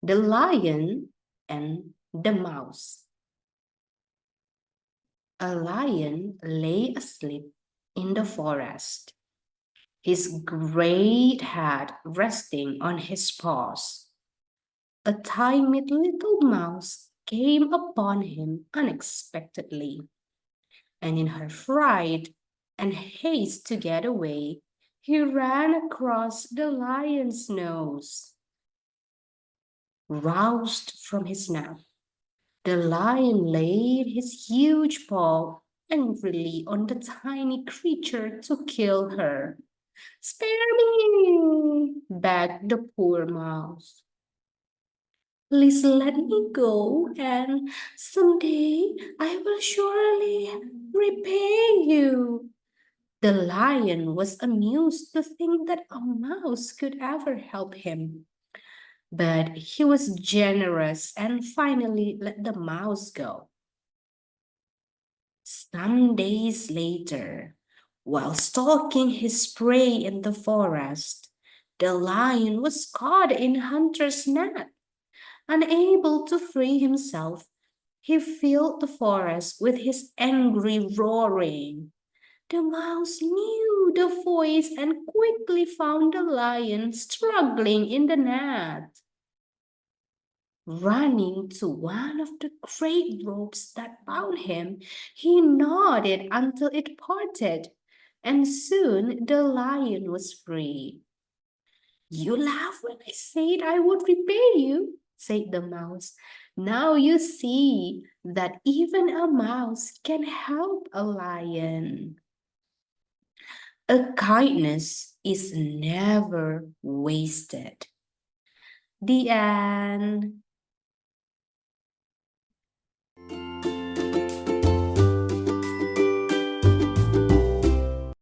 The Lion and the Mouse. A lion lay asleep in the forest, his great head resting on his paws. A tiny little mouse came upon him unexpectedly, and in her fright and haste to get away, he ran across the lion's nose. Roused from his nap, the lion laid his huge paw angrily on the tiny creature to kill her. "Spare me!" begged the poor mouse. "Please let me go, and someday I will surely repay you." The lion was amused to think that a mouse could ever help him. But he was generous and finally let the mouse go. Some days later, while stalking his prey in the forest, the lion was caught in a hunter's net. Unable to free himself, he filled the forest with his angry roaring. The mouse knew the voice and quickly found the lion struggling in the net. Running to one of the great ropes that bound him, he gnawed it until it parted, and soon the lion was free. "You laughed when I said I would repay you," said the mouse. "Now you see that even a mouse can help a lion." A kindness is never wasted. The end.